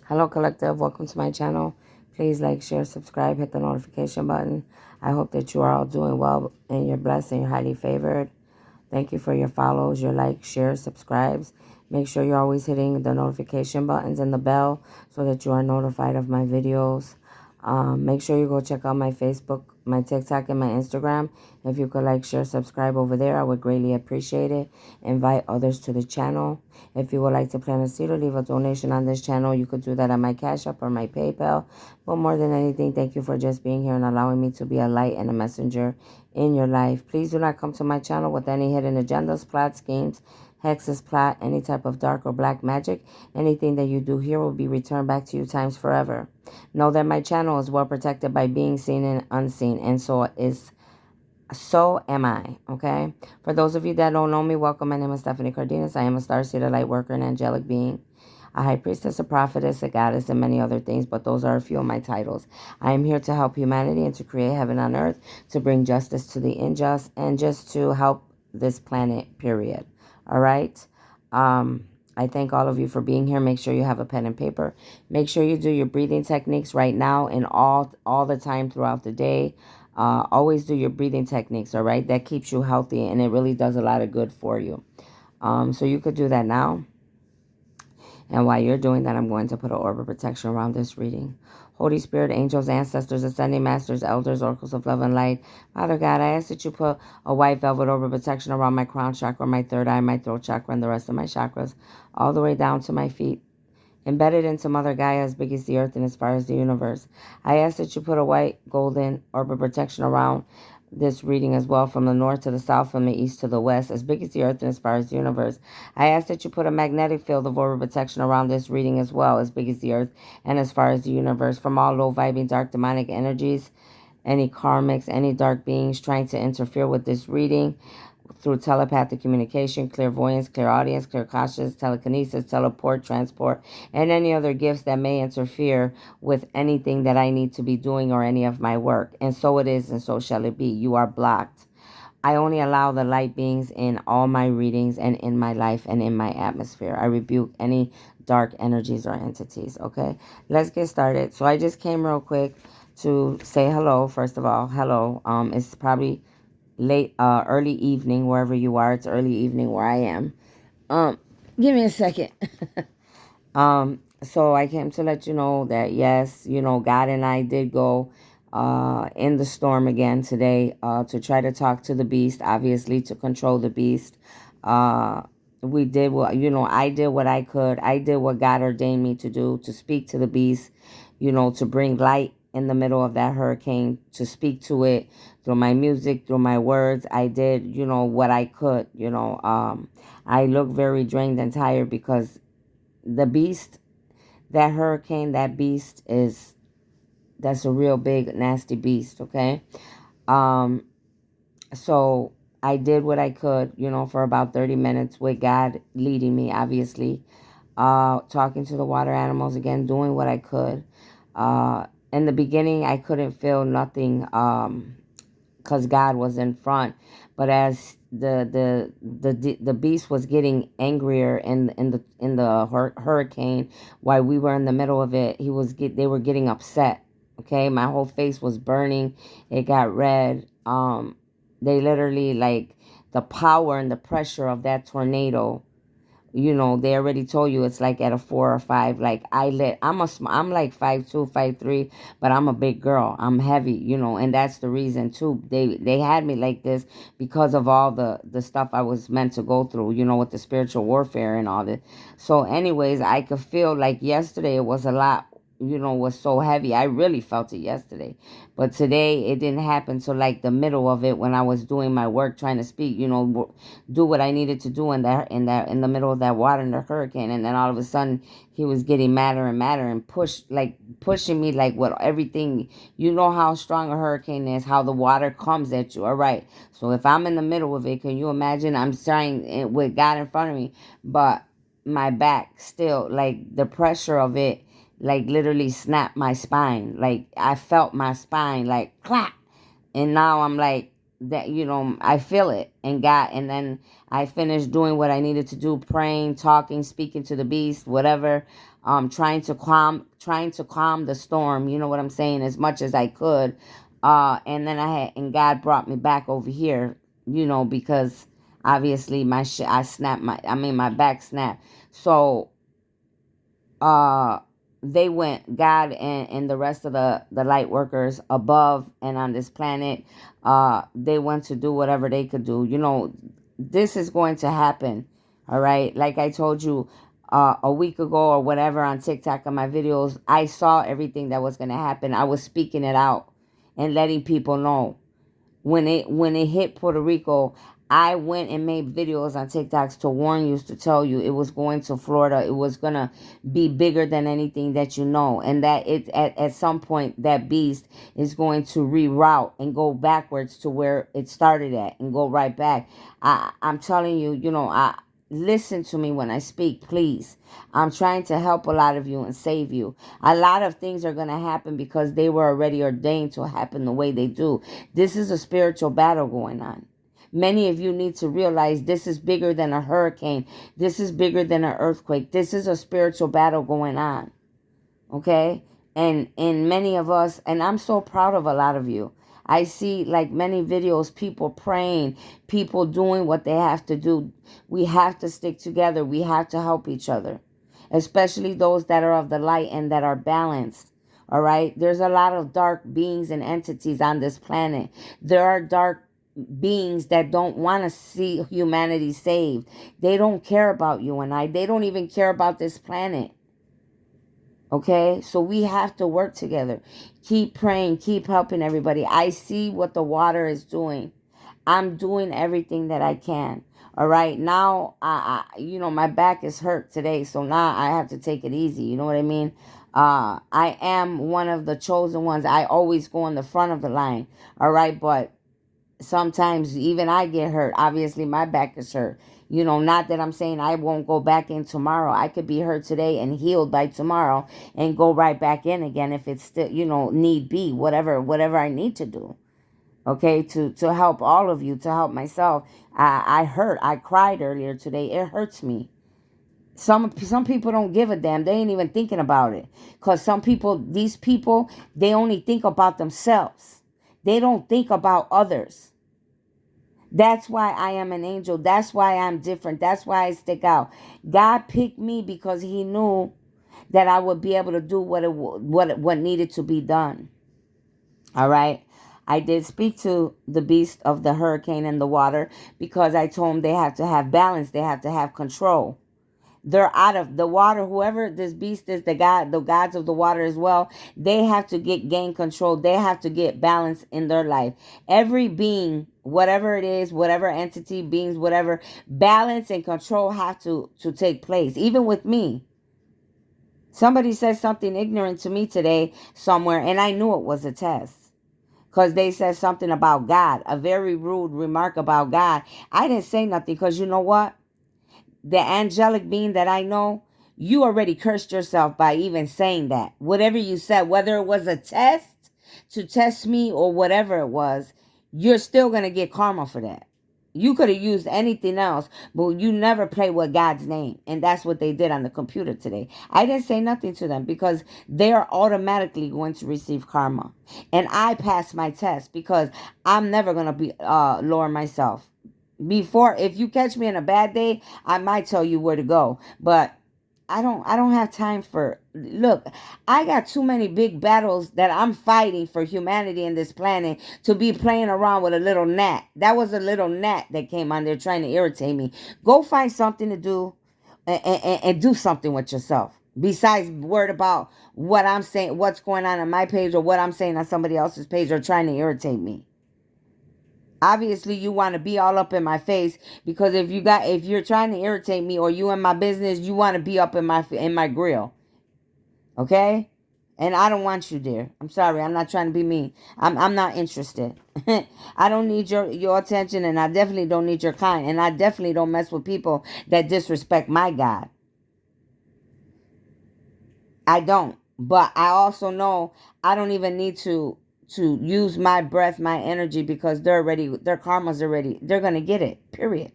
Hello, collective. Welcome to my channel. Please like, share, subscribe, hit the notification button. I hope that you are all doing well and you're blessed and you're highly favored. Thank you for your follows, your likes, shares, subscribes. Make sure you're always hitting the notification buttons and the bell so that you are notified of my videos. Make sure you go check out my Facebook, my TikTok, and my Instagram. If you could like, share, subscribe over there, I would greatly appreciate it. Invite others to the channel. If you would like to plant a seed or leave a donation on this channel, you could do that on my Cash App or my PayPal. But more than anything, thank you for just being here and allowing me to be a light and a messenger in your life. Please do not come to my channel with any hidden agendas, plot schemes, hexes, plot, any type of dark or black magic. Anything that you do here will be returned back to you times forever. Know that my channel is well protected by being seen and unseen, and so am I, okay? For those of you that don't know me, welcome. My name is Stephanie Cardenas. I am a starseed, a light worker, an angelic being, a high priestess, a prophetess, a goddess, and many other things, but those are a few of my titles. I am here to help humanity and to create heaven on earth, to bring justice to the unjust, and just to help this planet, period. All right? I thank all of you for being here. Make sure you have a pen and paper. Make sure you do your breathing techniques right now and all the time throughout the day. Always do your breathing techniques, all right? That keeps you healthy, and it really does a lot of good for you. So you could do that now. And while you're doing that, I'm going to put an orb of protection around this reading. Holy Spirit, angels, ancestors, ascending masters, elders, oracles of love and light. Father God, I ask that you put a white velvet orb of protection around my crown chakra, my third eye, my throat chakra, and the rest of my chakras, all the way down to my feet. Embedded into Mother Gaia as big as the earth and as far as the universe. I ask that you put a white golden orb of protection around this reading as well, from the north to the south, from the east to the west, as big as the earth and as far as the universe. I ask that you put a magnetic field of orb of protection around this reading as well, as big as the earth and as far as the universe, from all low vibing dark demonic energies, any karmics, any dark beings trying to interfere with this reading through telepathic communication, clairvoyance, clairaudience, clairconscience, telekinesis, teleport, transport, and any other gifts that may interfere with anything that I need to be doing or any of my work. And so it is, and so shall it be. You are blocked. I only allow the light beings in all my readings and in my life and in my atmosphere. I rebuke any dark energies or entities, okay? Let's get started. So I just came real quick to say hello, first of all. Hello. It's probably early evening wherever you are. It's early evening where I am. Give me a second. So I came to let you know that yes, God and I did go in the storm again today to try to talk to the beast, obviously to control the beast. We did what, I did what I could. I did what God ordained me to do, to speak to the beast, to bring light in the middle of that hurricane, to speak to it through my music, through my words. I did, what I could, I look very drained and tired because the beast, that hurricane, that beast that's a real big, nasty beast, okay? So I did what I could, for about 30 minutes with God leading me, obviously. Talking to the water animals again, doing what I could. In the beginning, I couldn't feel nothing because God was in front. But as the beast was getting angrier in the hurricane, while we were in the middle of it, they were getting upset. Okay, my whole face was burning. It got red. They literally, like, the power and the pressure of that tornado, they already told you it's like at a 4 or 5. Like, I'm like 5'2", 5'3", but I'm a big girl. I'm heavy, and that's the reason too. They had me like this because of all the stuff I was meant to go through, with the spiritual warfare and all that. So anyways, I could feel like yesterday it was a lot, was so heavy. I really felt it yesterday. But today it didn't happen till like the middle of it, when I was doing my work, trying to speak, do what I needed to do in the middle of that water in the hurricane. And then all of a sudden he was getting madder and madder and pushing me, like, what everything, how strong a hurricane is, how the water comes at you. All right. So if I'm in the middle of it, can you imagine? I'm trying with God in front of me, but my back still, like, the pressure of it, like, literally snapped my spine. Like, I felt my spine like clap. And now I'm like, that, I feel it, and then I finished doing what I needed to do, praying, talking, speaking to the beast, whatever, trying to calm the storm, you know what I'm saying, as much as I could. And then and God brought me back over here, because obviously I snapped my back snapped. So uh they went, God and the rest of the light workers above and on this planet, they went to do whatever they could do. This is going to happen. All right, like I told you a week ago or whatever on TikTok on my videos, I saw everything that was going to happen. I was speaking it out and letting people know. When it hit Puerto Rico, I went and made videos on TikToks to warn you, to tell you it was going to Florida. It was gonna be bigger than anything that you know, and that it at some point that beast is going to reroute and go backwards to where it started at and go right back. I'm telling you, I listen to me when I speak, please. I'm trying to help a lot of you and save you. A lot of things are going to happen because they were already ordained to happen the way they do. This is a spiritual battle going on. Many of you need to realize this is bigger than a hurricane. This is bigger than an earthquake. This is a spiritual battle going on. Okay? And many of us, and I'm so proud of a lot of you. I see like many videos, people praying, people doing what they have to do. We have to stick together. We have to help each other, especially those that are of the light and that are balanced. All right. There's a lot of dark beings and entities on this planet. There are dark beings that don't want to see humanity saved. They don't care about you and I. They don't even care about this planet. Okay, so we have to work together. Keep praying, keep helping everybody. I see what the water is doing. I'm doing everything that I can. All right, now my back is hurt today, so now I have to take it easy. You know what I mean? I am one of the chosen ones. I always go in the front of the line. All right, but sometimes even I get hurt. Obviously, my back is hurt. Not that I'm saying I won't go back in tomorrow. I could be hurt today and healed by tomorrow and go right back in again if it's still, need be, whatever I need to do. Okay, to help all of you, to help myself. I hurt. I cried earlier today. It hurts me. Some people don't give a damn. They ain't even thinking about it. Because these people, they only think about themselves. They don't think about others. That's why I am an angel. That's why I'm different. That's why I stick out. God picked me because he knew that I would be able to do what needed to be done. All right. I did speak to the beast of the hurricane and the water because I told them they have to have balance. They have to have control. They're out of the water. Whoever this beast is, the gods of the water as well, they have to gain control. They have to get balance in their life. Every being, whatever it is, whatever entity, beings, whatever, balance and control have to take place. Even with me. Somebody said something ignorant to me today somewhere, and I knew it was a test. Because they said something about God, a very rude remark about God. I didn't say nothing because you know what? The angelic being that I know, you already cursed yourself by even saying that. Whatever you said, whether it was a test to test me or whatever it was, you're still going to get karma for that. You could have used anything else, but you never play with God's name. And that's what they did on the computer today. I didn't say nothing to them because they are automatically going to receive karma. And I passed my test because I'm never going to be lower myself. Before, if you catch me in a bad day, I might tell you where to go. But I don't have time for, look, I got too many big battles that I'm fighting for humanity in this planet to be playing around with a little gnat. That was a little gnat that came on there trying to irritate me. Go find something to do and do something with yourself. Besides worried about what I'm saying, what's going on my page or what I'm saying on somebody else's page or trying to irritate me. Obviously, you want to be all up in my face because if you're trying to irritate me or you in my business, you want to be up in my grill. Okay? And I don't want you there. I'm sorry. I'm not trying to be mean. I'm not interested. I don't need your attention, and I definitely don't need your kind, and I definitely don't mess with people that disrespect my God. I don't. But I also know I don't even need to to use my breath, my energy, because their karma's already, they're gonna get it. Period.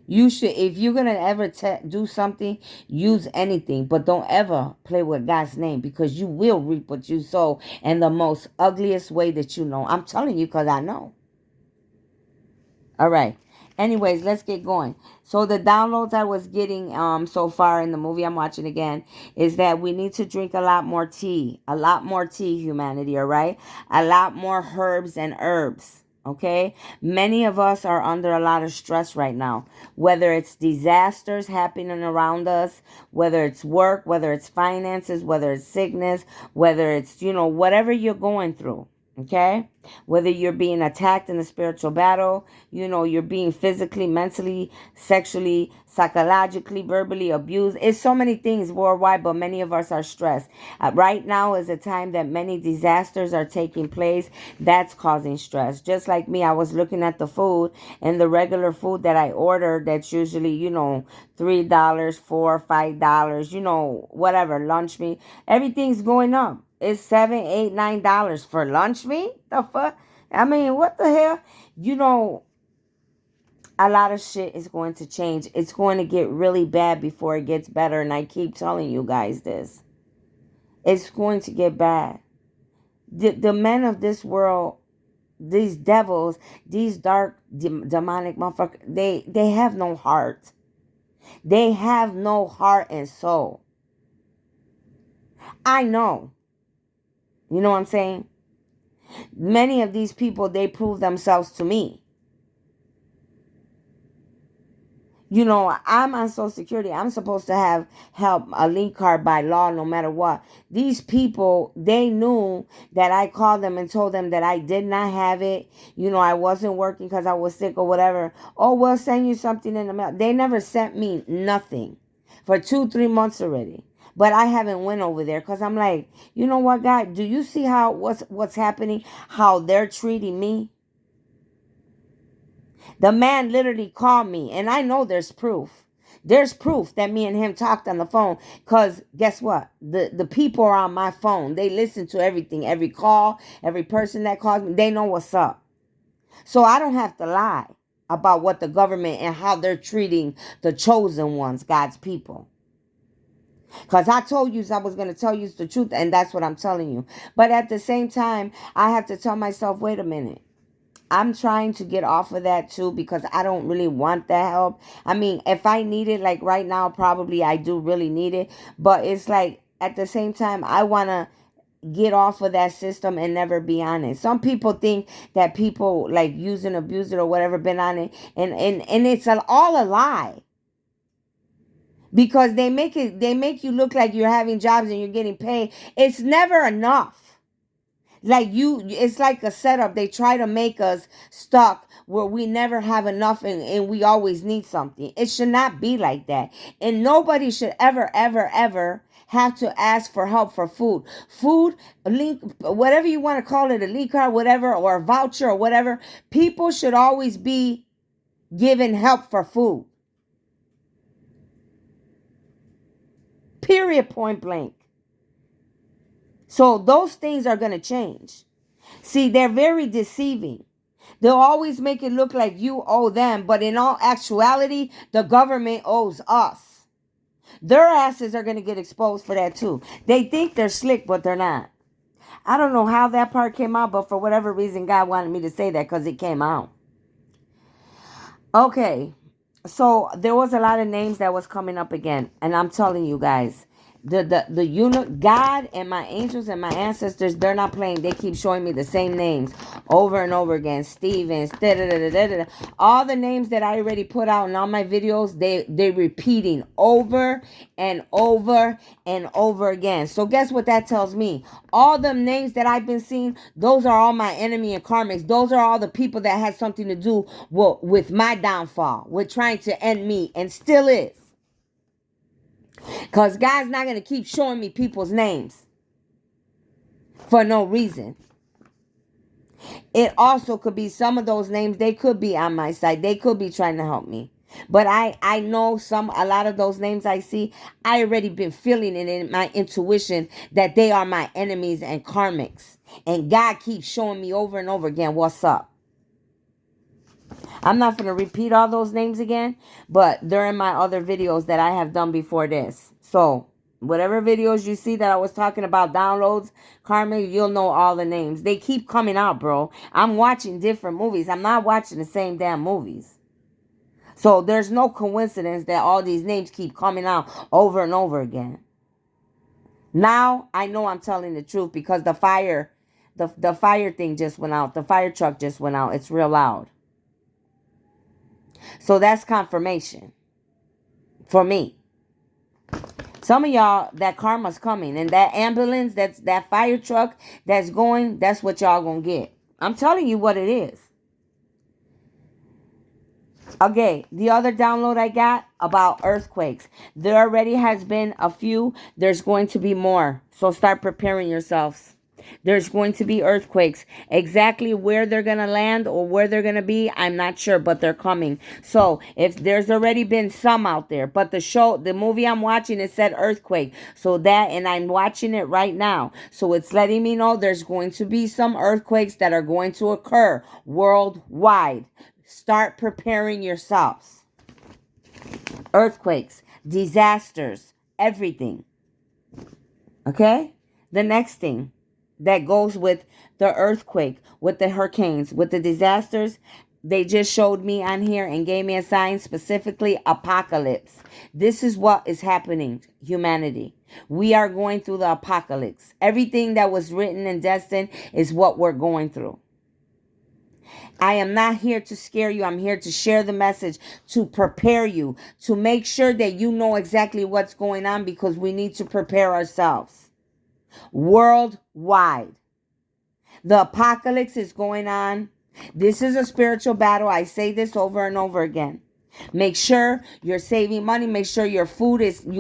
You should, if you're gonna ever do something, use anything, but don't ever play with God's name, because you will reap what you sow in the most ugliest way that you know. I'm telling you, because I know. All right. Anyways, let's get going. So the downloads I was getting so far in the movie I'm watching again is that we need to drink a lot more tea. A lot more tea, humanity, all right? A lot more herbs and herbs. Okay? Many of us are under a lot of stress right now. Whether it's disasters happening around us, whether it's work, whether it's finances, whether it's sickness, whether it's, whatever you're going through. Okay? Whether you're being attacked in a spiritual battle, you're being physically, mentally, sexually, psychologically, verbally abused. It's so many things worldwide, but many of us are stressed. Right now is a time that many disasters are taking place. That's causing stress. Just like me, I was looking at the food, and the regular food that I ordered that's usually, $3, $4, $5, whatever, lunch meat, everything's going up. It's $7, $8, $9 for lunch meat. The fuck? I mean, what the hell? A lot of shit is going to change. It's going to get really bad before it gets better. And I keep telling you guys this. It's going to get bad. The men of this world, these devils, these dark, demonic motherfuckers, they have no heart. They have no heart and soul. I know. You know what I'm saying? Many of these people, they prove themselves to me. I'm on Social Security. I'm supposed to have help, a link card by law, no matter what. These people, they knew that I called them and told them that I did not have it. I wasn't working because I was sick or whatever. Oh, we'll send you something in the mail. They never sent me nothing for 2-3 months already. But I haven't went over there because I'm like, you know what, God? Do you see how what's happening? How they're treating me? The man literally called me, and I know there's proof. There's proof that me and him talked on the phone, because guess what? The people are on my phone. They listen to everything, every call, every person that calls me. They know what's up. So I don't have to lie about what the government and how they're treating the chosen ones, God's people. Because I told you I was going to tell you the truth, and that's what I'm telling you. But at the same time, I have to tell myself, wait a minute. I'm trying to get off of that too, because I don't really want that help. I mean, if I need it, like right now, probably I do really need it. But it's like, at the same time, I want to get off of that system and never be on it. Some people think that people like use and abuse it or whatever, been on it. And it's all a lie. Because they make you look like you're having jobs and you're getting paid. It's never enough. It's like a setup. They try to make us stuck where we never have enough, and we always need something. It should not be like that. And nobody should ever, ever, ever have to ask for help for food. Food, a link, whatever you want to call it, a link card, whatever, or a voucher or whatever. People should always be given help for food. Period, point blank. So those things are going to change. See, they're very deceiving. They'll always make it look like you owe them, but in all actuality, the government owes us. Their asses are going to get exposed for that too. They think they're slick, but they're not. I don't know how that part came out, but for whatever reason, God wanted me to say that because it came out. Okay, so there was a lot of names that was coming up again, and I'm telling you guys, the unit, God and my angels and my ancestors, they're not playing. They keep showing me the same names over and over again. Stevens, all the names that I already put out in all my videos, they repeating over and over and over again. So guess what that tells me? All the names that I've been seeing, those are all my enemy and karmics. Those are all the people that had something to do with my downfall, with trying to end me, and still is. Because God's not going to keep showing me people's names for no reason. It also could be some of those names, they could be on my side. They could be trying to help me. But I know a lot of those names I see, I already been feeling it in my intuition that they are my enemies and karmics. And God keeps showing me over and over again what's up. I'm not going to repeat all those names again, but they're in my other videos that I have done before this. So whatever videos you see that I was talking about downloads, karmic, you'll know all the names. They keep coming out, bro. I'm watching different movies. I'm not watching the same damn movies. So there's no coincidence that all these names keep coming out over and over again. Now I know I'm telling the truth because the fire thing just went out. The fire truck just went out. It's real loud. So that's confirmation for me. Some of y'all, that karma's coming. And that ambulance, that fire truck that's going, that's what y'all gonna get. I'm telling you what it is. Okay, the other download I got about earthquakes. There already has been a few. There's going to be more. So start preparing yourselves. There's going to be earthquakes. Exactly where they're going to land or where they're going to be, I'm not sure, but they're coming. So if there's already been some out there, but the movie I'm watching, it said earthquake. So that, and I'm watching it right now. So it's letting me know there's going to be some earthquakes that are going to occur worldwide. Start preparing yourselves. Earthquakes, disasters, everything. Okay? The next thing that goes with the earthquake, with the hurricanes, with the disasters, they just showed me on here and gave me a sign, specifically apocalypse. This is what is happening, humanity. We are going through the apocalypse. Everything that was written and destined is what we're going through. I am not here to scare you. I'm here to share the message, to prepare you, to make sure that you know exactly what's going on, because we need to prepare ourselves. Worldwide, the apocalypse is going on. This is a spiritual battle. I say this over and over again. Make sure you're saving money. Make sure you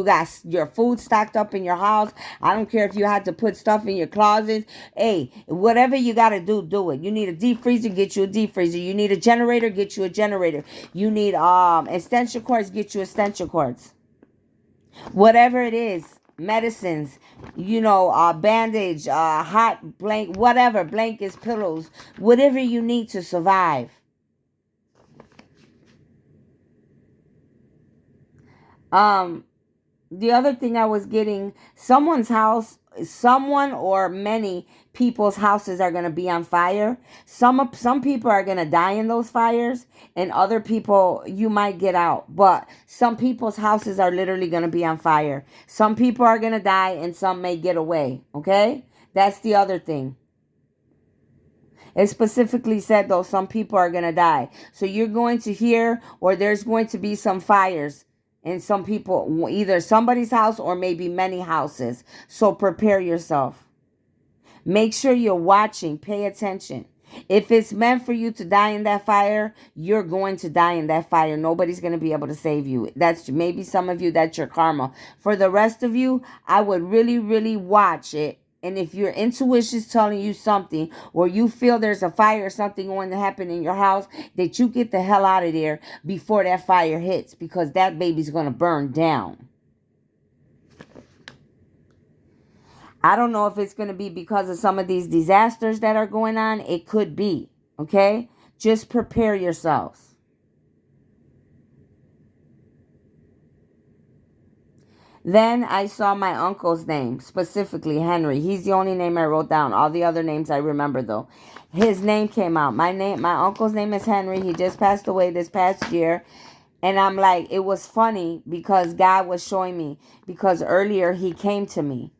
got your food stocked up in your house. I don't care if you had to put stuff in your closet. Hey, whatever you got to do, do it. You need a deep freezer, get you a deep freezer. You need a generator, get you a generator. You need extension cords, get you extension cords. Whatever it is, medicines, bandage, hot blanket, whatever, blankets, pillows, whatever you need to survive. The other thing I was getting, someone or many people's houses are going to be on fire. Some people are going to die in those fires, and other people, you might get out. But some people's houses are literally going to be on fire. Some people are going to die, and some may get away. Okay? That's the other thing. It specifically said, though, some people are going to die. So you're going to hear, or there's going to be some fires in some people, either somebody's house or maybe many houses. So prepare yourself. Make sure you're watching. Pay attention. If it's meant for you to die in that fire, you're going to die in that fire. Nobody's going to be able to save you. That's maybe some of you, that's your karma. For the rest of you, I would really, really watch it. And if your intuition is telling you something, or you feel there's a fire or something going to happen in your house, that you get the hell out of there before that fire hits, because that baby's going to burn down. I don't know if it's going to be because of some of these disasters that are going on. It could be. Okay? Just prepare yourselves. Then I saw my uncle's name, specifically Henry. He's the only name I wrote down. All the other names I remember, though. His name came out. My uncle's name is Henry. He just passed away this past year. And I'm like, it was funny because God was showing me. Because earlier he came to me.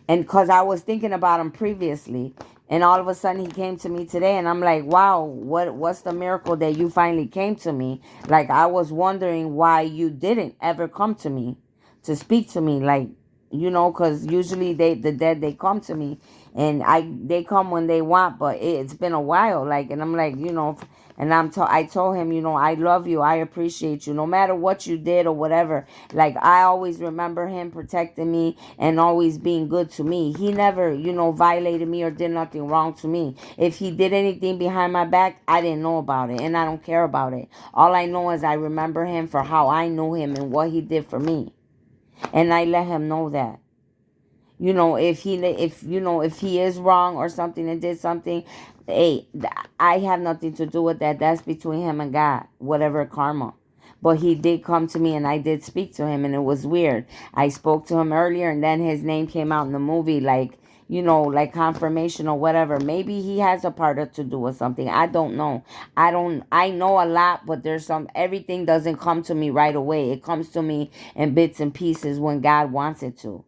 And because I was thinking about him previously. And all of a sudden he came to me today. And I'm like, wow, what's the miracle that you finally came to me? Like, I was wondering why you didn't ever come to me to speak to me. Like, you know, because usually the dead, they come to me, and they come when they want, but it's been a while, like, and I'm like, you know, and I told him, you know, I love you, I appreciate you, no matter what you did or whatever. Like, I always remember him protecting me and always being good to me. He never, you know, violated me or did nothing wrong to me. If he did anything behind my back, I didn't know about it, and I don't care about it. All I know is I remember him for how I knew him and what he did for me, and I let him know that. You know, if you know, if he is wrong or something and did something, hey, I have nothing to do with that. That's between him and God, whatever karma. But he did come to me, and I did speak to him, and it was weird. I spoke to him earlier, and then his name came out in the movie, like, you know, like confirmation or whatever. Maybe he has a part to do with something. I don't know. I know a lot, but there's everything doesn't come to me right away. It comes to me in bits and pieces when God wants it to,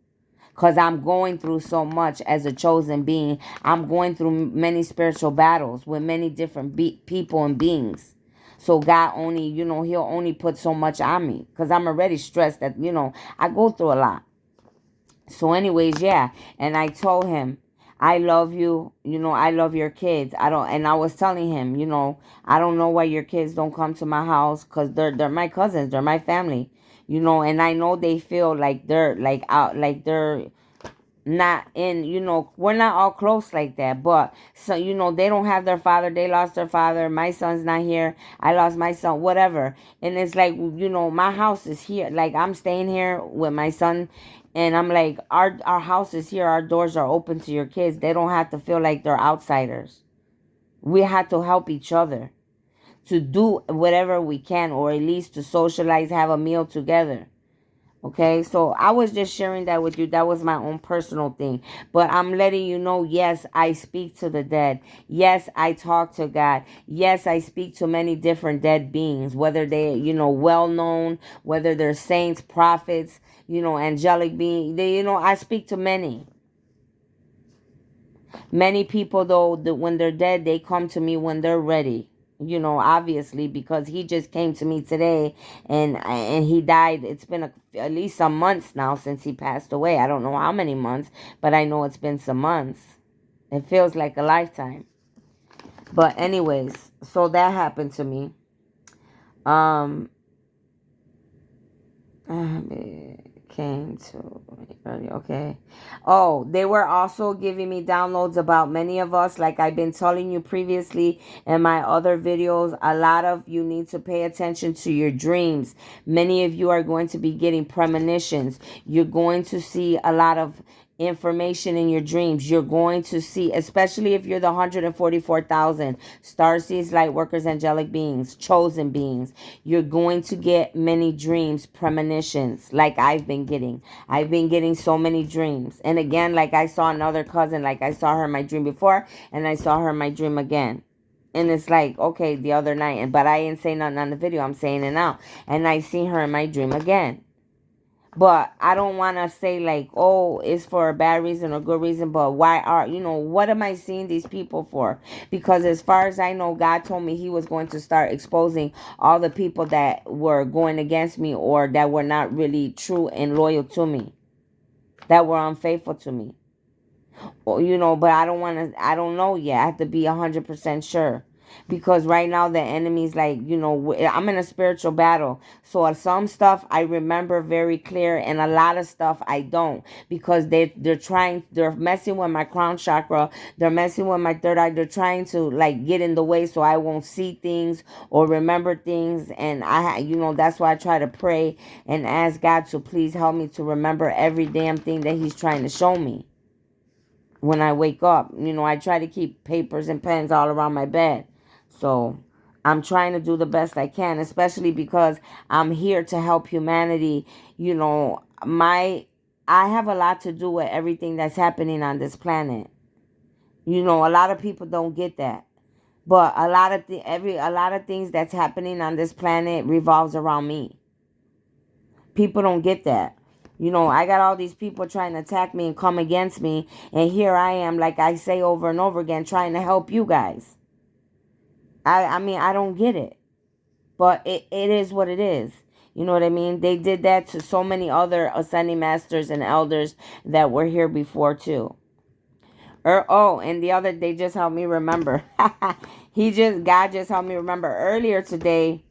because I'm going through so much as a chosen being. I'm going through many spiritual battles with many different people and beings. So God only, you know, he'll only put so much on me, because I'm already stressed that, you know, I go through a lot. So anyways, yeah. And I told him, I love you, you know, I love your kids. I don't, and I was telling him, you know, I don't know why your kids don't come to my house, because they're my cousins, they're my family, you know, and I know they feel like they're like out, like they're not in, you know, we're not all close like that. But so, you know, they don't have their father, they lost their father, my son's not here, I lost my son, whatever. And it's like, you know, my house is here, like I'm staying here with my son, and I'm like, our house is here, our doors are open to your kids. They don't have to feel like they're outsiders. We have to help each other to do whatever we can, or at least to socialize, have a meal together. Okay, so I was just sharing that with you. That was my own personal thing. But I'm letting you know, yes, I speak to the dead. Yes, I talk to God. Yes, I speak to many different dead beings, whether they, you know, well known, whether they're saints, prophets, you know, angelic beings. They, you know, I speak to many. Many people, though, when they're dead, they come to me when they're ready. You know, obviously, because he just came to me today, and he died. It's been at least some months now since he passed away. I don't know how many months, but I know it's been some months. It feels like a lifetime. But anyways, so that happened to me. Um, came to early. Okay. Oh, they were also giving me downloads about many of us, like I've been telling you previously in my other videos. A lot of you need to pay attention to your dreams. Many of you are going to be getting premonitions. You're going to see a lot of information in your dreams. You're going to see, especially if you're the 144,000 star seeds, light workers, angelic beings, chosen beings, you're going to get many dreams, premonitions, like I've been getting. I've been getting so many dreams. And again, like I saw another cousin, like I saw her in my dream before, and I saw her in my dream again. And it's like, okay, the other night, but I didn't say nothing on the video, I'm saying it now. And I see her in my dream again. But I don't want to say like, oh, it's for a bad reason or good reason. But why are, you know, what am I seeing these people for? Because as far as I know, God told me he was going to start exposing all the people that were going against me, or that were not really true and loyal to me, that were unfaithful to me. Or, you know, but I don't want to, I don't know yet. I have to be 100% sure. Because right now the enemy's like, you know, I'm in a spiritual battle. So some stuff I remember very clear, and a lot of stuff I don't, because they're messing with my crown chakra. They're messing with my third eye. They're trying to like get in the way so I won't see things or remember things. And you know, that's why I try to pray and ask God to please help me to remember every damn thing that he's trying to show me when I wake up. You know, I try to keep papers and pens all around my bed. So I'm trying to do the best I can, especially because I'm here to help humanity. You know, I have a lot to do with everything that's happening on this planet. You know, a lot of people don't get that. But a lot of things that's happening on this planet revolves around me. People don't get that. You know, I got all these people trying to attack me and come against me. And here I am, like I say over and over again, trying to help you guys. I mean, I don't get it. But it is what it is. You know what I mean? They did that to so many other ascending masters and elders that were here before too. Oh, and the other, they just helped me remember. God just helped me remember earlier today.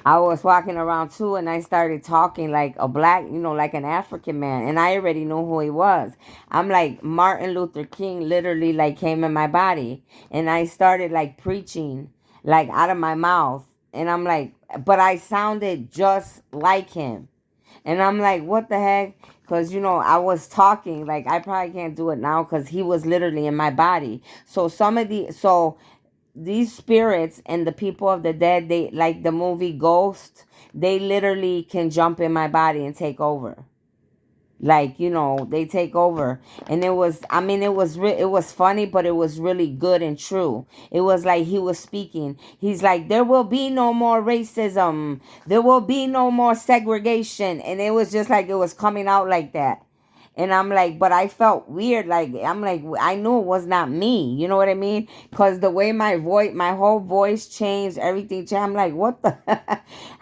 I was walking around too, and I started talking like a black, like an African man, and I already knew who he was. I'm like, Martin Luther King literally like came in my body, and I started like preaching like out of my mouth, and I'm like, but I sounded just like him. And I'm like, what the heck? Because, I was talking, like, I probably can't do it now because he was literally in my body. So these spirits and the people of the dead, they, like the movie Ghost, they literally can jump in my body and take over. Like, they take over. And it was funny, but it was really good and true. It was like he was speaking. He's like, there will be no more racism, there will be no more segregation. And it was just like it was coming out like that. And I'm like, but I felt weird. Like, I'm like, I knew it was not me. You know what I mean? Because the way my whole voice changed, everything changed. I'm like, what the?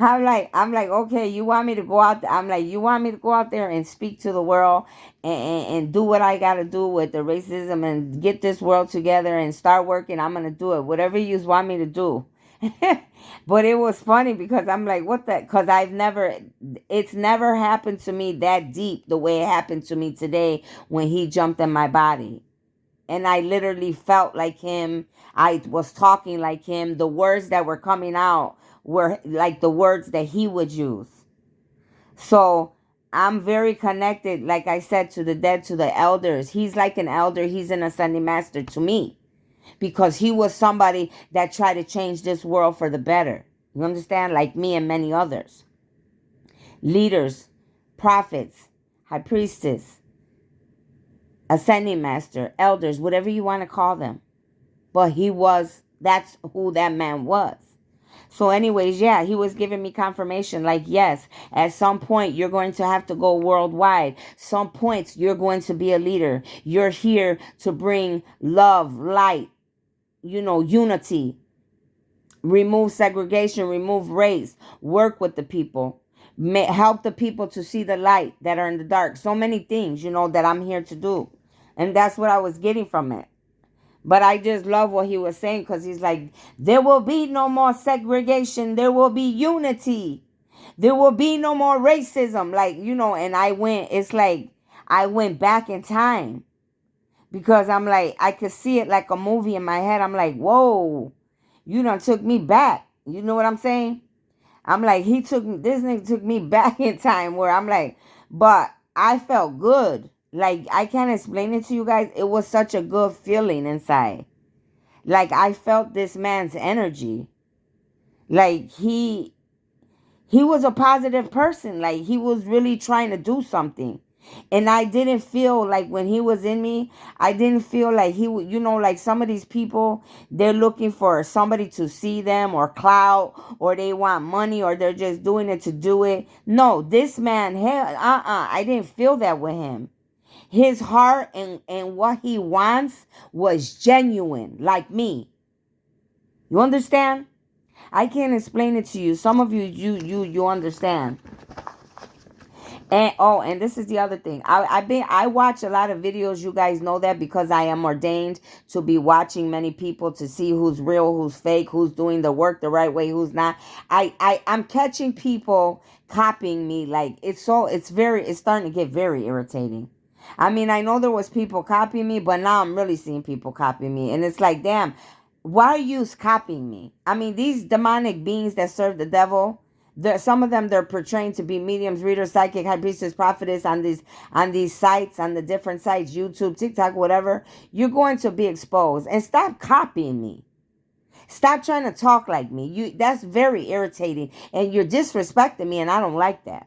I'm like, okay, you want me to go out there? I'm like, you want me to go out there and speak to the world and do what I got to do with the racism and get this world together and start working? I'm going to do it. Whatever you want me to do. But it was funny because I'm like, what the? Because it's never happened to me that deep the way it happened to me today when he jumped in my body. And I literally felt like him. I was talking like him. The words that were coming out were like the words that he would use. So I'm very connected, like I said, to the dead, to the elders. He's like an elder. He's an ascending master to me, because he was somebody that tried to change this world for the better. You understand? Like me and many others. Leaders, prophets, high priestess, ascending master, elders, whatever you want to call them. But that's who that man was. So anyways, yeah, he was giving me confirmation like, yes, at some point you're going to have to go worldwide. Some points you're going to be a leader. You're here to bring love, light, unity, remove segregation, remove race, work with the people, help the people to see the light that are in the dark. So many things, that I'm here to do. And that's what I was getting from it. But I just love what he was saying, because he's like, there will be no more segregation. There will be unity. There will be no more racism. Like, and it's like I went back in time, because I'm like, I could see it like a movie in my head. I'm like, whoa, you done took me back. You know what I'm saying? I'm like, this nigga took me back in time, where I'm like, but I felt good. Like, I can't explain it to you guys. It was such a good feeling inside. Like, I felt this man's energy. Like, he was a positive person. Like, he was really trying to do something. And I didn't feel like, when he was in me, I didn't feel like he would, like some of these people, they're looking for somebody to see them, or clout, or they want money, or they're just doing it to do it. No, this man, hell, I didn't feel that with him. His heart and what he wants was genuine, like me. You understand? I can't explain it to you. Some of you understand. And this is the other thing. I watch a lot of videos. You guys know that, because I am ordained to be watching many people to see who's real, who's fake, who's doing the work the right way, who's not. I'm catching people copying me. Like, it's starting to get very irritating. I mean, I know there was people copying me, but now I'm really seeing people copying me. And it's like, damn, why are you copying me? I mean, these demonic beings that serve the devil, some of them, they're portraying to be mediums, readers, psychic, high priestess, prophetess on these sites, on the different sites, YouTube, TikTok, whatever. You're going to be exposed. And stop copying me. Stop trying to talk like me. That's very irritating. And you're disrespecting me, and I don't like that.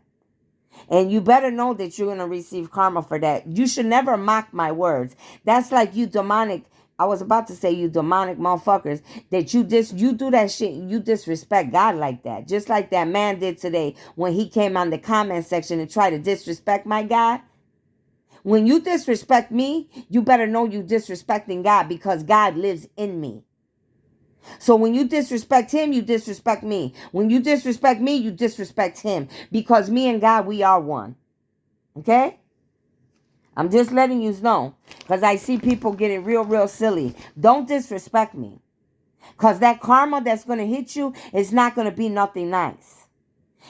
And you better know that you're going to receive karma for that. You should never mock my words. That's like you demonic. I was about to say, you demonic motherfuckers, that you do that shit. You disrespect God like that. Just like that man did today when he came on the comment section and tried to disrespect my God. When you disrespect me, you better know you disrespecting God, because God lives in me. So when you disrespect him, you disrespect me. When you disrespect me, you disrespect him. Because me and God, we are one. Okay? I'm just letting you know. Because I see people getting real silly. Don't disrespect me. Because that karma that's going to hit you is not going to be nothing nice.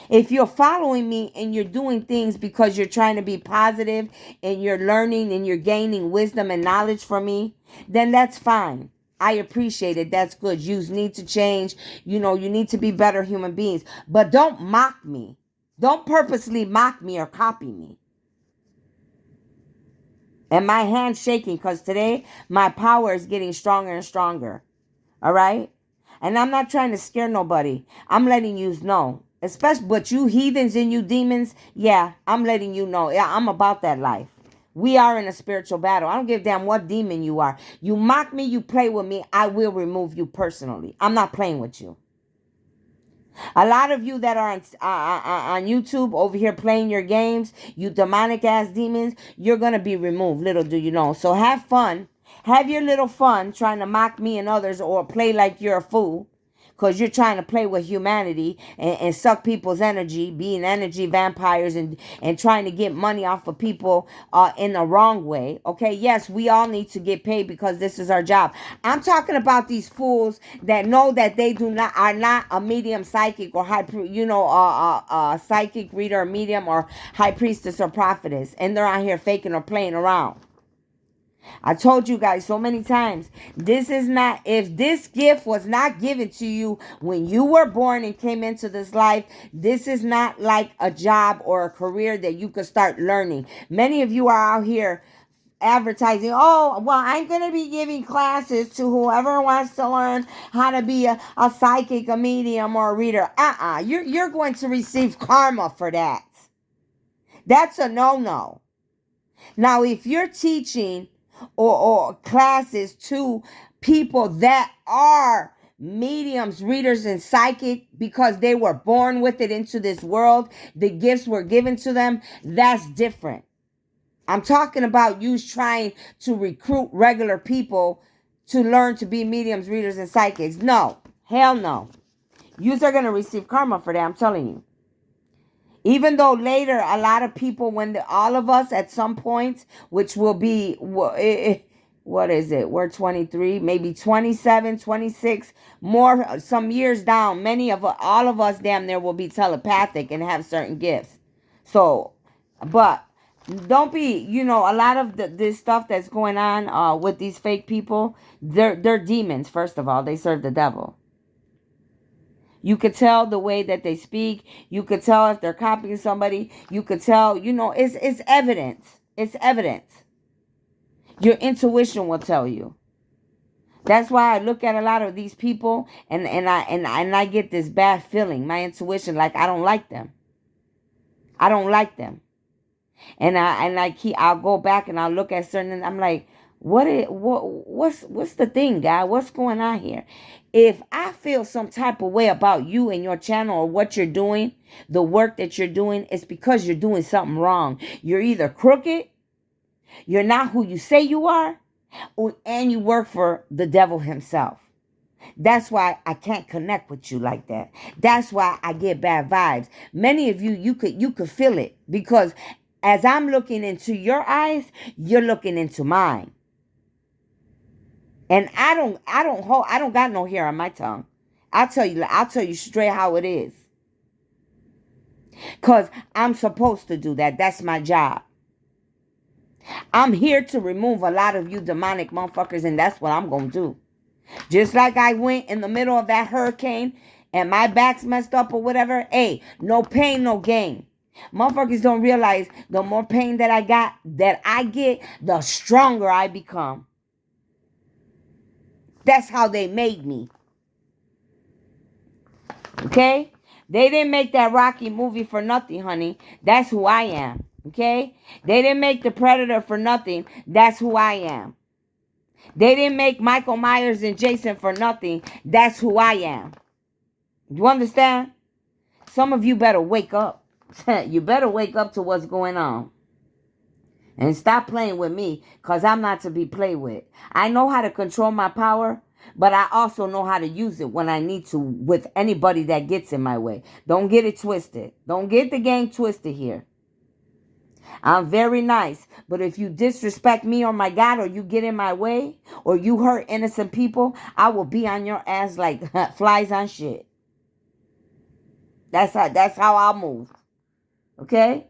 If you're following me and you're doing things because you're trying to be positive and you're learning and you're gaining wisdom and knowledge from me, then that's fine. I appreciate it. That's good. You need to change. You need to be better human beings. But don't mock me. Don't purposely mock me or copy me. And my hand's shaking because today my power is getting stronger and stronger. All right? And I'm not trying to scare nobody. I'm letting you know. Especially, but you heathens and you demons, yeah, I'm letting you know. Yeah, I'm about that life. We are in a spiritual battle. I don't give a damn what demon you are. You mock me, you play with me, I will remove you personally. I'm not playing with you. A lot of you that are on YouTube over here playing your games, you demonic ass demons, you're going to be removed. Little do you know. So have fun. Have your little fun trying to mock me and others or play like you're a fool. Because you're trying to play with humanity and suck people's energy, being energy vampires and trying to get money off of people in the wrong way. Okay, yes, we all need to get paid because this is our job. I'm talking about these fools that know that they are not a medium psychic or psychic reader or medium or high priestess or prophetess. And they're out here faking or playing around. I told you guys so many times, if this gift was not given to you when you were born and came into this life, this is not like a job or a career that you could start learning. Many of you are out here advertising, oh, well, I'm going to be giving classes to whoever wants to learn how to be a psychic, a medium, or a reader. You're going to receive karma for that. That's a no-no. Now, if you're teaching or classes to people that are mediums, readers, and psychic because they were born with it into this world, the gifts were given to them, that's different. I'm talking about you trying to recruit regular people to learn to be mediums, readers, and psychics. No, hell no. You are going to receive karma for that, I'm telling you. Even though later, a lot of people, all of us at some point, which will be, what is it? We're 23, maybe 27, 26, more, some years down, all of us damn near will be telepathic and have certain gifts. So, but don't be, a lot of this stuff that's going on with these fake people, they're demons, first of all. They serve the devil. You could tell the way that they speak. You could tell if they're copying somebody. You could tell, it's evidence. It's evidence. Your intuition will tell you. That's why I look at a lot of these people and I get this bad feeling. My intuition, like I don't like them. I don't like them. And I'll go back and I'll look at certain, I'm like, what's the thing, guy? What's going on here? If I feel some type of way about you and your channel or what you're doing, the work that you're doing, it's because you're doing something wrong. You're either crooked, you're not who you say you are, and you work for the devil himself. That's why I can't connect with you like that. That's why I get bad vibes. Many of you could feel it because as I'm looking into your eyes, you're looking into mine. And I don't got no hair on my tongue. I'll tell you straight how it is. Cause I'm supposed to do that. That's my job. I'm here to remove a lot of you demonic motherfuckers, and that's what I'm gonna do. Just like I went in the middle of that hurricane and my back's messed up or whatever. Hey, no pain, no gain. Motherfuckers don't realize the more pain that I get, the stronger I become. That's how they made me. Okay? They didn't make that Rocky movie for nothing, honey. That's who I am. Okay? They didn't make The Predator for nothing. That's who I am. They didn't make Michael Myers and Jason for nothing. That's who I am. You understand? Some of you better wake up. You better wake up to what's going on. And stop playing with me, because I'm not to be played with. I know how to control my power, But I also know how to use it when I need to with anybody that gets in my way. Don't get it twisted. Don't get the game twisted here. I'm very nice, but if you disrespect me or my God, or you get in my way, or you hurt innocent people, I will be on your ass like flies on shit. That's how I'll move. Okay?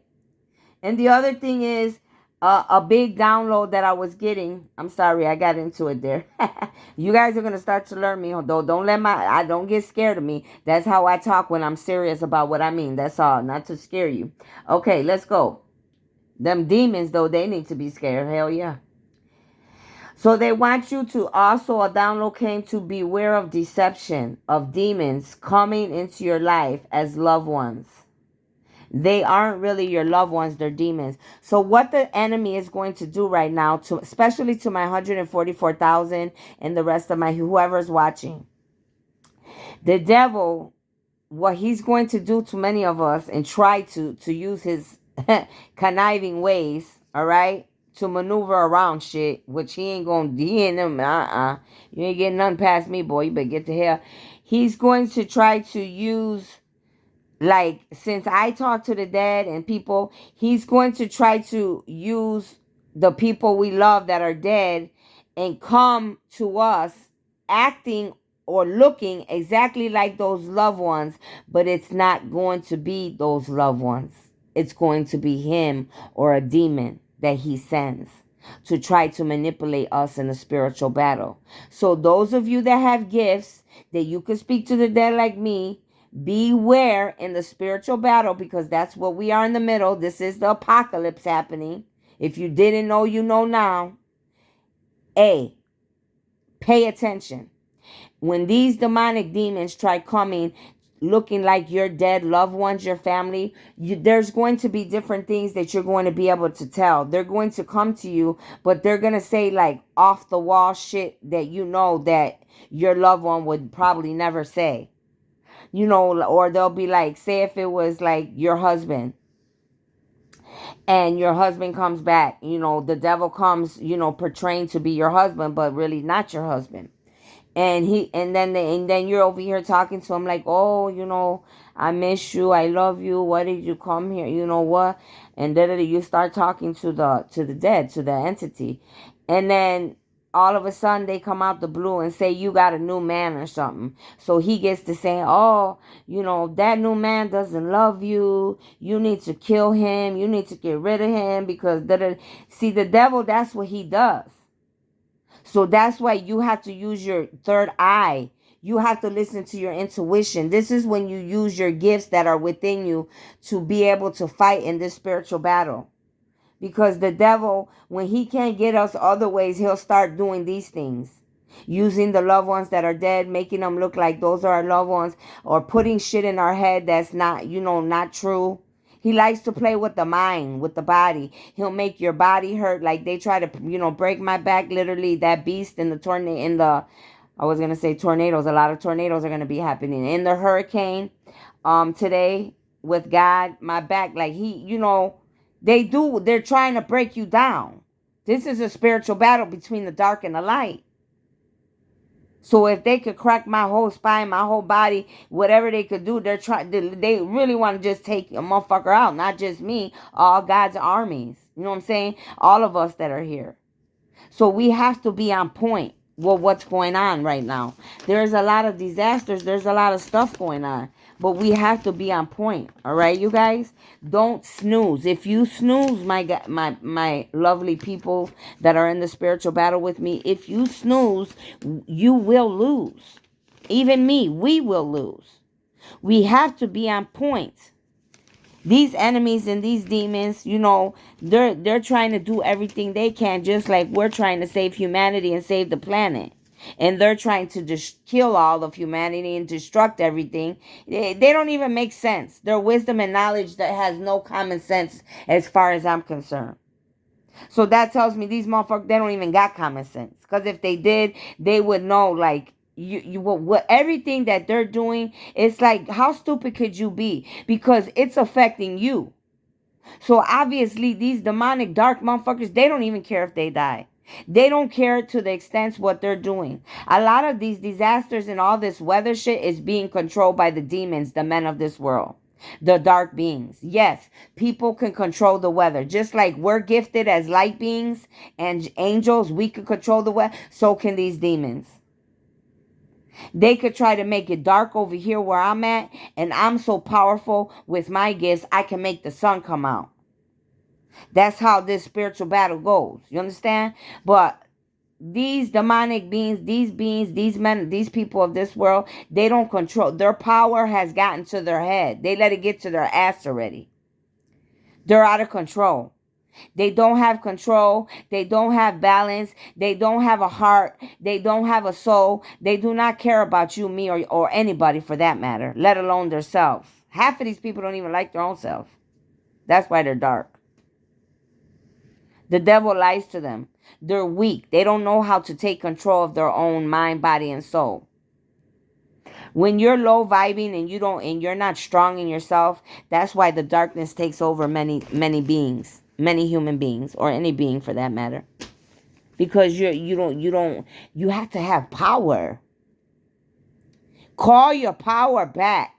And the other thing is a big download that I was getting. I'm sorry, I got into it there. You guys are gonna start to learn me, though. I don't get scared of me. That's how I talk when I'm serious about what I mean. That's all, not to scare you. Okay, let's go. Them demons, though, they need to be scared. Hell yeah. So they want you to also, a download came to beware of deception of demons coming into your life as loved ones. They aren't really your loved ones, they're demons. So what the enemy is going to do right now, to especially to my 144,000 and the rest of my whoever's watching, the devil, what he's going to do to many of us and try to use his conniving ways, all right, to maneuver around shit, which he ain't them, you ain't getting nothing past me, boy, you better get to hell. He's going to try to use, like, since I talk to the dead and people, he's going to try to use the people we love that are dead and come to us acting or looking exactly like those loved ones, but it's not going to be those loved ones. It's going to be him or a demon that he sends to try to manipulate us in a spiritual battle. So those of you that have gifts that you could speak to the dead like me, beware in the spiritual battle, because that's what we are in the middle. This is the apocalypse happening. If you didn't know, you know now. A, pay attention. When these demonic demons try coming looking like your dead loved ones, your family, there's going to be different things that you're going to be able to tell. They're going to come to you, but they're going to say like off the wall shit that you know that your loved one would probably never say. You know, or they'll be like, say if it was like your husband and your husband comes back, you know, the devil comes, you know, portraying to be your husband, but really not your husband. And then you're over here talking to him like, oh, you know, I miss you, I love you, why did you come here, you know what? And then you start talking to the dead, to the entity, and then all of a sudden they come out the blue and say you got a new man or something. So he gets to say, oh, you know, that new man doesn't love you, you need to kill him, you need to get rid of him, because see, the devil, that's what he does. So that's why you have to use your third eye. You have to listen to your intuition. This is when you use your gifts that are within you to be able to fight in this spiritual battle. Because the devil, when he can't get us other ways, he'll start doing these things. Using the loved ones that are dead, making them look like those are our loved ones, or putting shit in our head that's not, you know, not true. He likes to play with the mind, with the body. He'll make your body hurt. Like they try to, you know, break my back. Literally, that beast in the tornado, I was gonna say tornadoes. A lot of tornadoes are gonna be happening in the hurricane. Today with God, my back, like he, you know, they're trying to break you down. This is a spiritual battle between the dark and the light. So if they could crack my whole spine, my whole body, whatever they could do, they really want to just take a motherfucker out. Not just me, all God's armies. You know what I'm saying? All of us that are here. So we have to be on point with what's going on right now. There's a lot of disasters. There's a lot of stuff going on. But we have to be on point. All right, you guys? Don't snooze. If you snooze, my lovely people that are in the spiritual battle with me, if you snooze, you will lose. Even me, we will lose. We have to be on point. These enemies and these demons, you know, they're trying to do everything they can, just like we're trying to save humanity and save the planet. And they're trying to just kill all of humanity and destruct everything. They don't even make sense. Their wisdom and knowledge that has no common sense as far as I'm concerned. So that tells me these motherfuckers, they don't even got common sense. Because if they did, they would know, like, what everything that they're doing, it's like, how stupid could you be? Because it's affecting you. So obviously these demonic dark motherfuckers, they don't even care if they die. They don't care to the extent what they're doing. A lot of these disasters and all this weather shit is being controlled by the demons, the men of this world, the dark beings. Yes, people can control the weather. Just like we're gifted as light beings and angels, we can control the weather. So can these demons. They could try to make it dark over here where I'm at, and I'm so powerful with my gifts, I can make the sun come out. That's how this spiritual battle goes. You understand? But these demonic beings, these men, these people of this world, they don't control. Their power has gotten to their head. They let it get to their ass already. They're out of control. They don't have control. They don't have balance. They don't have a heart. They don't have a soul. They do not care about you, me, or anybody for that matter, let alone themselves. Half of these people don't even like their own self. That's why they're dark. The devil lies to them. They're weak. They don't know how to take control of their own mind, body, and soul. When you're low vibing and you're not strong in yourself, that's why the darkness takes over many beings, many human beings, or any being for that matter. Because you have to have power. Call your power back.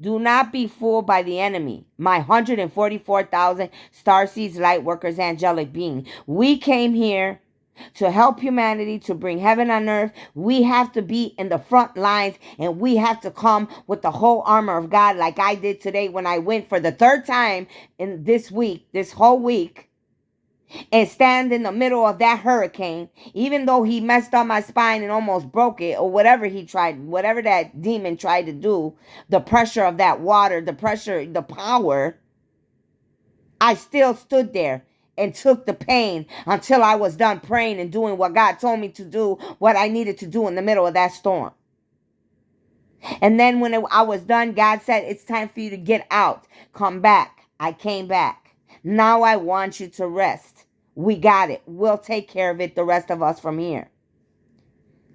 Do not be fooled by the enemy. My 144,000 Starseeds light workers, angelic being. We came here to help humanity, to bring heaven on earth. We have to be in the front lines, and we have to come with the whole armor of God, like I did today when I went for the third time in this week, this whole week, and stand in the middle of that hurricane, even though he messed up my spine and almost broke it, or whatever he tried, whatever that demon tried to do, the pressure of that water, the pressure, the power, I still stood there and took the pain until I was done praying and doing what God told me to do, what I needed to do in the middle of that storm. And then when I was done, God said, it's time for you to get out. Come back. I came back. Now I want you to rest. We got it. We'll take care of it, the rest of us from here.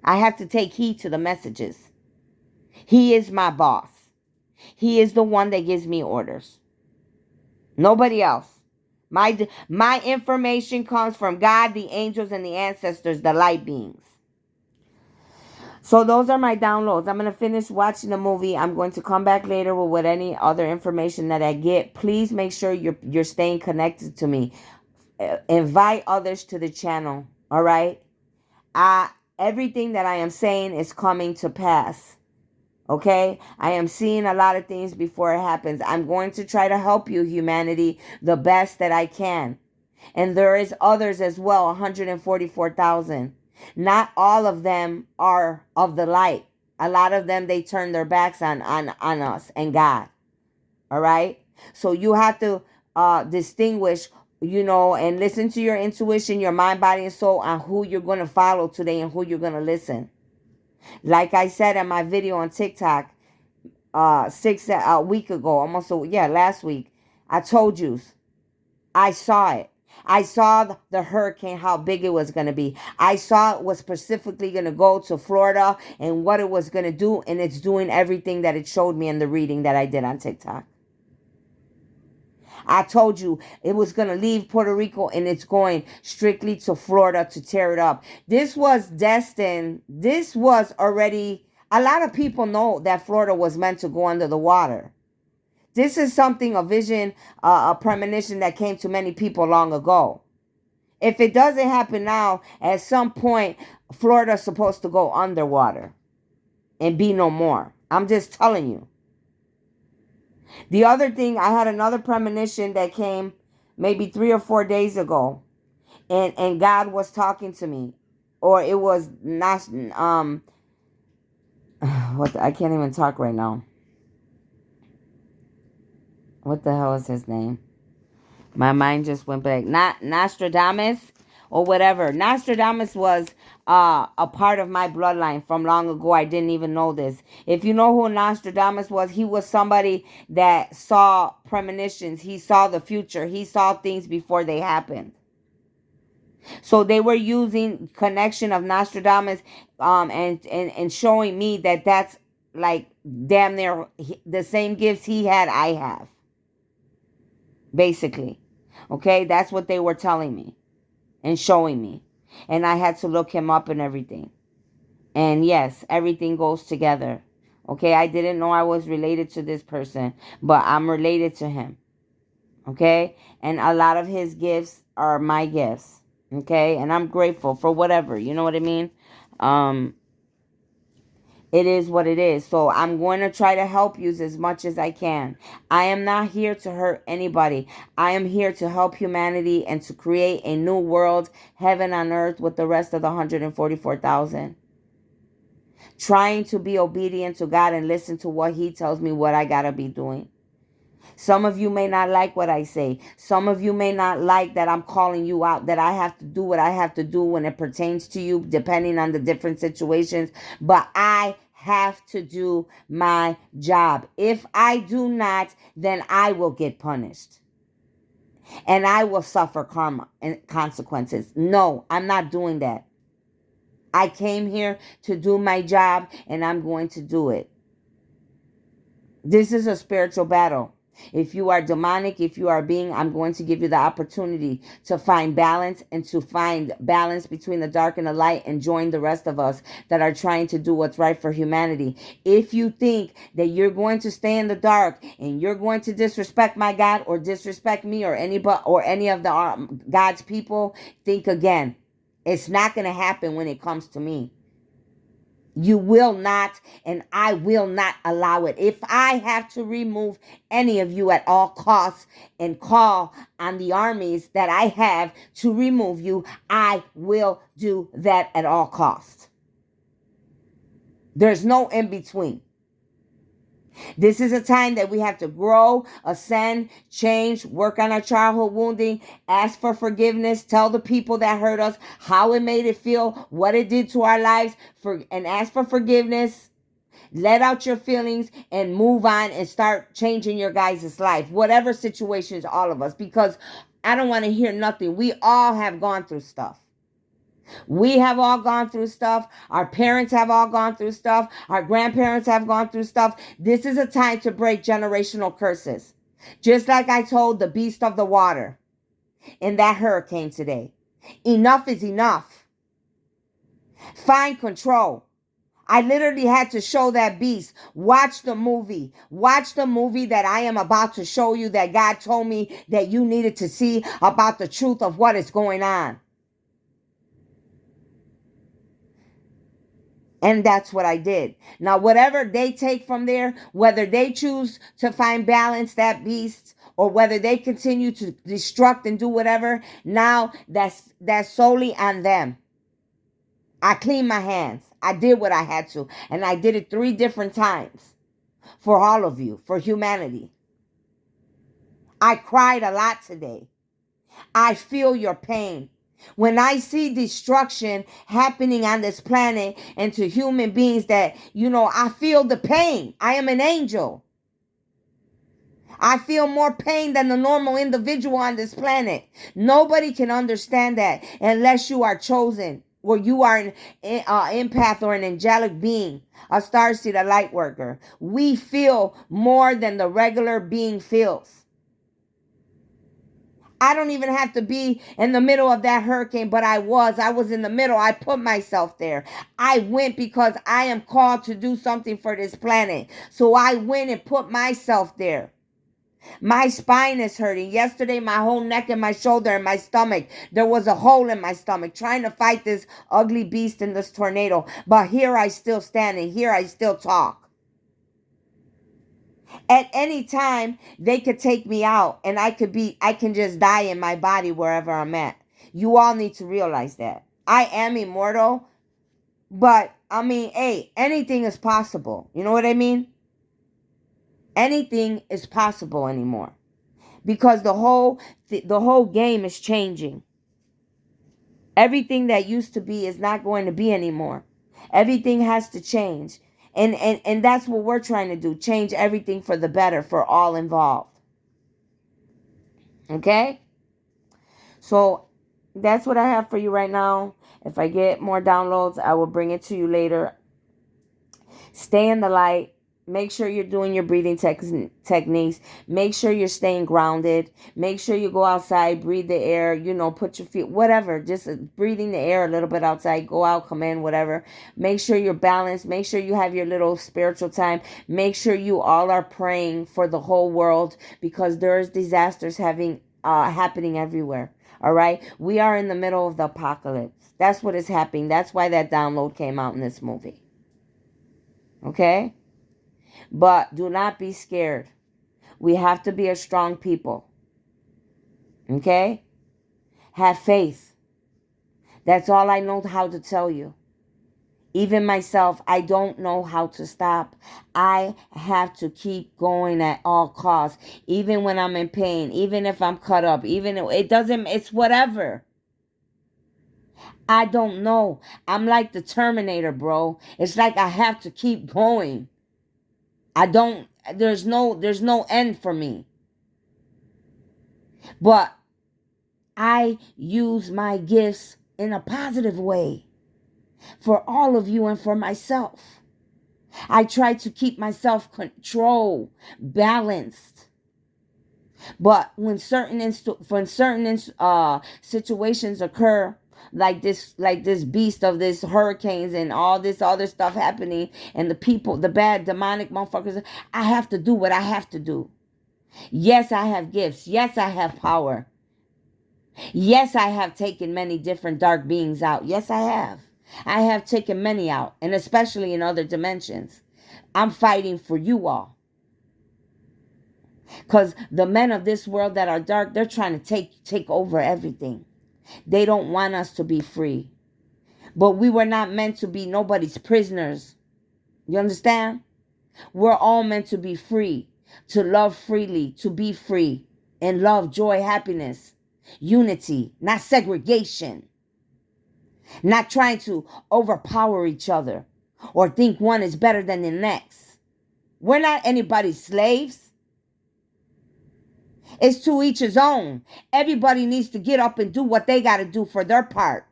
I have to take heed to the messages. He is my boss. He is the one that gives me orders. Nobody else. My information comes from God, the angels, and the ancestors, the light beings. So those are my downloads. I'm going to finish watching the movie. I'm going to come back later with any other information that I get. Please make sure you're staying connected to me. Invite others to the channel. All right? Everything that I am saying is coming to pass. Okay? I am seeing a lot of things before it happens. I'm going to try to help you, humanity, the best that I can. And there is others as well, 144,000. Not all of them are of the light. A lot of them, they turn their backs on us and God. All right? So you have to distinguish, and listen to your intuition, your mind, body, and soul on who you're going to follow today and who you're going to listen. Like I said in my video on TikTok a week ago, last week, I told you, I saw it. I saw the hurricane, how big it was going to be. I saw it was specifically going to go to Florida and what it was going to do, and it's doing everything that it showed me in the reading that I did on TikTok. I told you it was going to leave Puerto Rico and it's going strictly to Florida to tear it up. This was destined. This was already, a lot of people know that Florida was meant to go under the water. This is something, a vision, a premonition that came to many people long ago. If it doesn't happen now, at some point, Florida's supposed to go underwater and be no more. I'm just telling you. The other thing, I had another premonition that came maybe 3 or 4 days ago, and God was talking to me, or it was not. I can't even talk right now. What the hell is his name? My mind just went blank. Not Nostradamus or whatever. Nostradamus was a part of my bloodline from long ago. I didn't even know this. If you know who Nostradamus was, he was somebody that saw premonitions. He saw the future. He saw things before they happened. So they were using connection of Nostradamus and showing me that that's like damn near the same gifts he had, I have. Basically. Okay, that's what they were telling me and showing me. And I had to look him up and everything. And yes, everything goes together. Okay, I didn't know I was related to this person, but I'm related to him. Okay, and a lot of his gifts are my gifts. Okay, and I'm grateful for whatever, you know what I mean? Um, it is what it is. So I'm going to try to help you as much as I can. I am not here to hurt anybody. I am here to help humanity and to create a new world, heaven on earth with the rest of the 144,000. Trying to be obedient to God and listen to what He tells me what I got to be doing. Some of you may not like what I say. Some of you may not like that I'm calling you out, that I have to do what I have to do when it pertains to you, depending on the different situations. But I have to do my job. If I do not, then I will get punished. And I will suffer karma and consequences. No, I'm not doing that. I came here to do my job and I'm going to do it. This is a spiritual battle. If you are demonic, if you are being, I'm going to give you the opportunity to find balance and to find balance between the dark and the light and join the rest of us that are trying to do what's right for humanity. If you think that you're going to stay in the dark and you're going to disrespect my God or disrespect me or anybody or any of the God's people, think again. It's not going to happen when it comes to me. You will not, and I will not allow it. If I have to remove any of you at all costs and call on the armies that I have to remove you, I will do that at all costs. There's no in between. This is a time that we have to grow, ascend, change, work on our childhood wounding, ask for forgiveness, tell the people that hurt us how it made it feel, what it did to our lives, and ask for forgiveness. Let out your feelings and move on and start changing your guys' life, whatever situations, all of us, because I don't want to hear nothing. We all have gone through stuff. We have all gone through stuff. Our parents have all gone through stuff. Our grandparents have gone through stuff. This is a time to break generational curses. Just like I told the beast of the water in that hurricane today. Enough is enough. Find control. I literally had to show that beast. Watch the movie. Watch the movie that I am about to show you that God told me that you needed to see about the truth of what is going on. And that's what I did. Now, whatever they take from there, whether they choose to find balance, that beast, or whether they continue to destruct and do whatever, now that's solely on them. I cleaned my hands. I did what I had to. And I did it 3 different times for all of you, for humanity. I cried a lot today. I feel your pain. When I see destruction happening on this planet and to human beings that, I feel the pain. I am an angel. I feel more pain than the normal individual on this planet. Nobody can understand that unless you are chosen, or you are an empath or an angelic being, a starseed, a light worker. We feel more than the regular being feels. I don't even have to be in the middle of that hurricane, but I was in the middle. I put myself there. I went because I am called to do something for this planet. So I went and put myself there. My spine is hurting. Yesterday, my whole neck and my shoulder and my stomach, there was a hole in my stomach trying to fight this ugly beast in this tornado. But here I still stand and here I still talk. At any time, they could take me out and I can just die in my body wherever I'm at. You all need to realize that. I am immortal, but hey, anything is possible. You know what I mean? Anything is possible anymore because the whole game is changing. Everything that used to be is not going to be anymore. Everything has to change. And that's what we're trying to do. Change everything for the better for all involved. Okay? So that's what I have for you right now. If I get more downloads, I will bring it to you later. Stay in the light. make sure you're doing your breathing techniques. Make sure you're staying grounded. Make sure you go outside, breathe the air, put your feet, whatever. Just breathing the air a little bit outside. Go out, come in, whatever. Make sure you're balanced. Make sure you have your little spiritual time. Make sure you all are praying for the whole world, because there's disasters happening everywhere. All right. We are in the middle of the apocalypse. That's what is happening. That's why that download came out in this movie. Okay? But do not be scared. We have to be a strong people. Okay? Have faith. That's all I know how to tell you. Even myself, I don't know how to stop. I have to keep going at all costs. Even when I'm in pain, even if I'm cut up, it's whatever. I don't know. I'm like the Terminator, bro. It's like I have to keep going. There's no end for me. But I use my gifts in a positive way for all of you and for myself. I try to keep myself control, balanced. But when certain situations occur, like this beast of this hurricanes and all this other stuff happening, and the bad demonic motherfuckers, I have to do what I have to do. Yes, I have gifts. Yes, I have power. Yes, I have taken many different dark beings out. Yes, I have. I have taken many out, and especially in other dimensions. I'm fighting for you all. Because the men of this world that are dark, they're trying to take over everything. They don't want us to be free. But we were not meant to be nobody's prisoners. You understand? We're all meant to be free, to love freely, to be free, and love, joy, happiness, unity, not segregation. Not trying to overpower each other or think one is better than the next. We're not anybody's slaves. It's to each his own. Everybody needs to get up and do what they got to do for their part.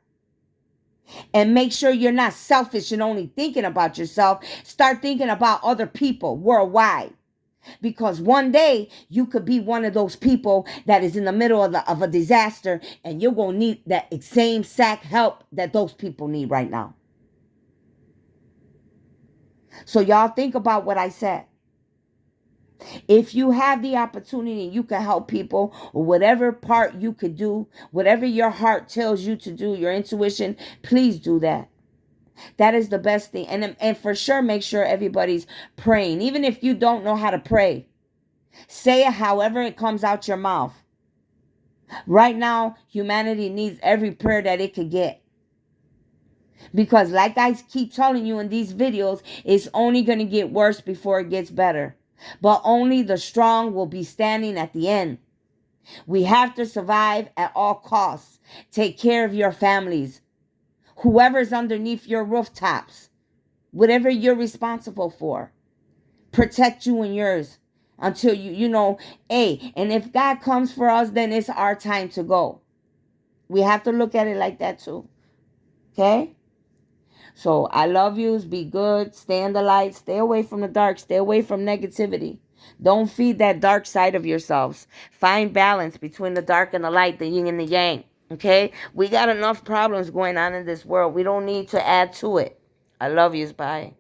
And make sure you're not selfish and only thinking about yourself. Start thinking about other people worldwide. Because one day you could be one of those people that is in the middle of a disaster, and you're going to need that same exact help that those people need right now. So y'all think about what I said. If you have the opportunity and you can help people, or whatever part you could do, whatever your heart tells you to do, your intuition, please do that. That is the best thing. And for sure, make sure everybody's praying. Even if you don't know how to pray, say it however it comes out your mouth. Right now, humanity needs every prayer that it could get. Because like I keep telling you in these videos, it's only going to get worse before it gets better. But only the strong will be standing at the end. We have to survive at all costs. Take care of your families. Whoever's underneath your rooftops. Whatever you're responsible for. Protect you and yours. Until and if God comes for us, then it's our time to go. We have to look at it like that too. Okay? So I love yous. Be good. Stay in the light. Stay away from the dark. Stay away from negativity. Don't feed that dark side of yourselves. Find balance between the dark and the light, the yin and the yang. Okay? We got enough problems going on in this world. We don't need to add to it. I love yous. Bye.